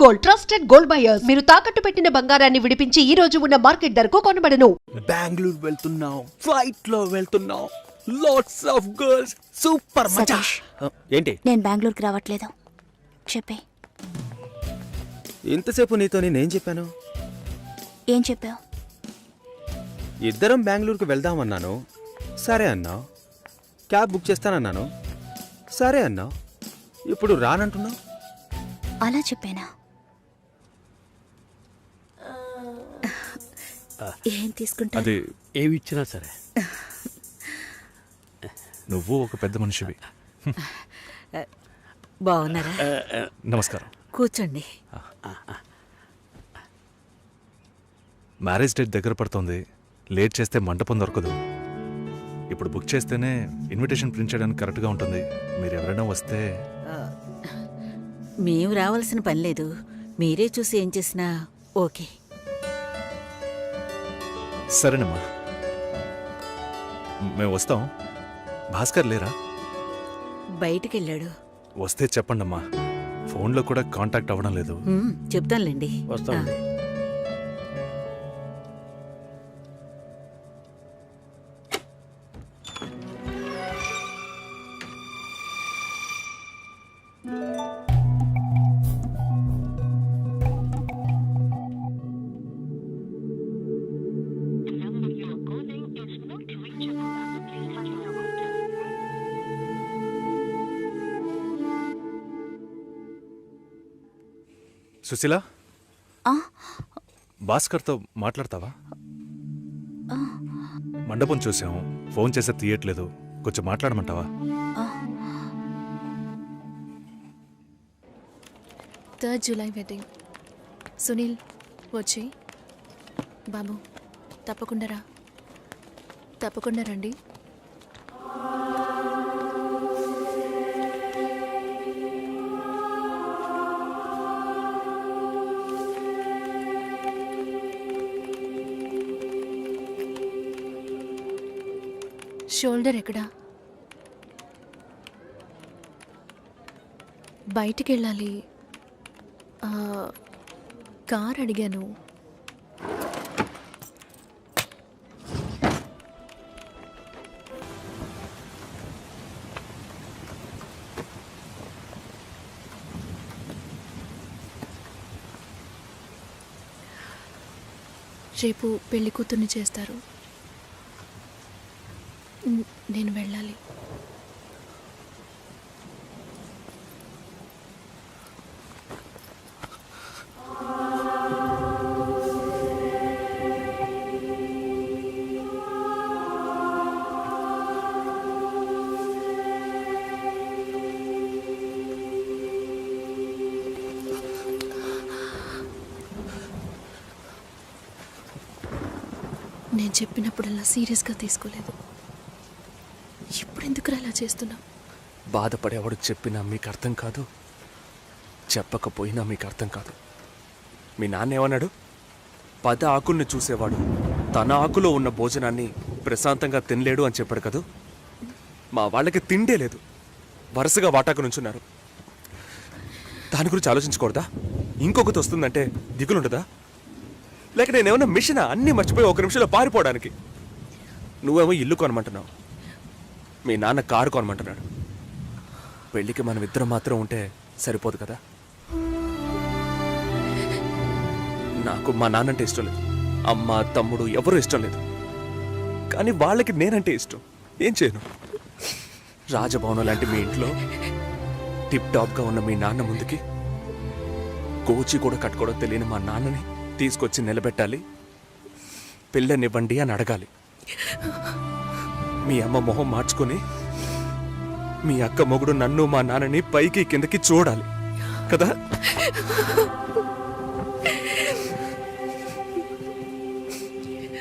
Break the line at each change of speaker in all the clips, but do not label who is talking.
Gold, trusted gold buyers. మీరు తాకట్టు పెట్టిన బంగారాన్ని విడిపించి ఈ రోజు ఉన్న మార్కెట్ ధరకు కొనబడను.
బెంగళూరు వెళ్తున్నాం, ఫ్లైట్ లో వెళ్తున్నాం, లాట్స్ ఆఫ్ గర్ల్స్, సూపర్ మచా. ఏంటి
నేను బెంగళూరుకి రావట్లేదు చెప్పే.
ఇంతసేపు నీతో నేనేం చెప్పాను?
ఏం చెప్పావు?
ఇద్దరం బెంగళూరుకు వెళ్దామన్నాను, సరే అన్నావు. క్యాబ్ బుక్ చేస్తానన్నాను, సరే అన్నావు. ఇప్పుడు రానంటున్నావు.
అలా చెప్పానా? ఏం తీసుకుంటా?
అది ఏవి ఇచ్చినా సరే. నువ్వు ఒక పెద్ద మనిషివి.
బాగున్నారా?
నమస్కారం.
కూర్చోండి.
మ్యారేజ్ డేట్ దగ్గర పడుతుంది. లేట్ చేస్తే మంటపం దొరకదు. ఇప్పుడు బుక్ చేస్తేనే ఇన్విటేషన్ ప్రింట్ చేయడానికి కరెక్ట్గా ఉంటుంది. మీరు ఎవరైనా వస్తే.
మేము రావాల్సిన పని లేదు, మీరే చూసి ఏం చేసినా ఓకే.
సరేనమ్మా, మేము వస్తాం. భాస్కర్ లేరా?
బయటికెళ్ళాడు.
వస్తే చెప్పండమ్మా. ఫోన్లో కూడా కాంటాక్ట్ అవ్వడం లేదు.
చెప్తానులేండి.
వస్తాం. సుశీల, భాస్కర్తో మాట్లాడతావా? మండపం చూసాం, ఫోన్ చేస్తే తీయట్లేదు. కొంచెం మాట్లాడమంటావా?
3rd July wedding. సునీల్ వచ్చి. బాబు తప్పకుండా రండి. షోల్డర్ ఎక్కడా? బయటికి వెళ్ళాలి. కార్ అడిగాను. రేపు పెళ్లి కూతుర్ని చేస్తారు. నేను వెళ్ళాలి. నేను చెప్పినప్పుడల్లా సీరియస్గా తీసుకోలేదు. ఇప్పుడు ఎందుకు అలా చేస్తున్నా?
బాధపడేవాడు చెప్పినా మీకు అర్థం కాదు, చెప్పకపోయినా మీకు అర్థం కాదు. మీ నాన్న ఏమన్నాడు? 10 ఆకుల్ని చూసేవాడు తన ఆకులో ఉన్న భోజనాన్ని ప్రశాంతంగా తినలేడు అని చెప్పాడు కదా. మా వాళ్ళకి తిండే లేదు, వరుసగా వాటాకు నుంచున్నారు. దాని గురించి ఆలోచించకూడదా? ఇంకొకటి వస్తుందంటే దిగులుండదా? లేక నేనేమన్నా మిషనా అన్నీ మర్చిపోయి 1 నిమిషంలో పారిపోవడానికి? నువ్వేమో ఇల్లు కొనమంటున్నావు, మీ నాన్న కారు కొనమంటున్నాడు. పెళ్ళికి మనం ఇద్దరం మాత్రం ఉంటే సరిపోదు కదా. నాకు మా నాన్నంటే ఇష్టం లేదు, అమ్మ తమ్ముడు ఎవరూ ఇష్టం లేదు. కానీ వాళ్ళకి నేనంటే ఇష్టం. ఏం చేయను? రాజభవనం లాంటి మీ ఇంట్లో టిప్ టాప్గా ఉన్న మీ నాన్న ముందుకి కోచి కూడా కట్టుకోవడం తెలియని మా నాన్నని తీసుకొచ్చి నిలబెట్టాలి. పిల్లనివ్వండి అని అడగాలి. మీ అమ్మ మొహం మార్చుకొని మీ అక్క మొగుడు నన్ను మా నాన్నని పైకి కిందకి చూడాలి కదా.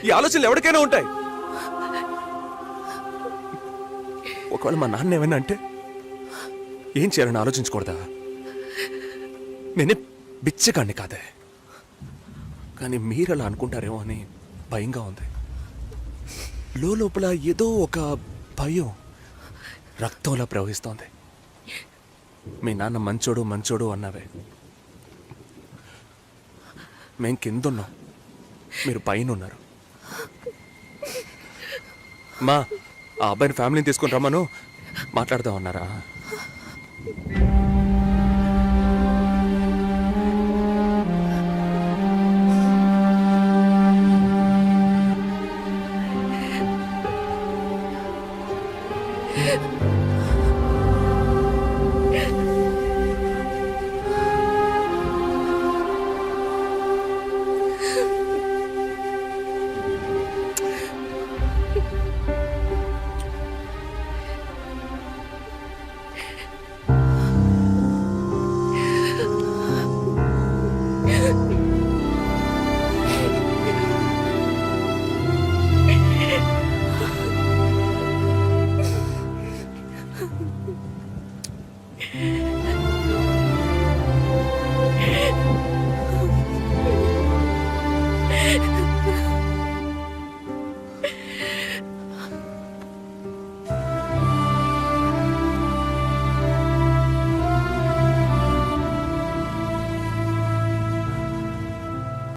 ఈ ఆలోచనలు ఎవరికైనా ఉంటాయి. ఒకవేళ మా నాన్న ఏమైనా అంటే ఏం చేయాలని ఆలోచించకూడదా? నేనే బిచ్చగాడిని కాదే, కానీ మీరు అలా అనుకుంటారేమో అని భయంగా ఉంది. లోపల ఏదో ఒక భయం రక్తంలా ప్రవహిస్తోంది. మీ నాన్న మంచోడు మంచోడు అన్నావే, మేం కిందున్నాం, మీరు పైన ఉన్నారు. మా ఆ అబ్బాయిని ఫ్యామిలీని తీసుకుని రమ్మను, మాట్లాడదాం అన్నారా?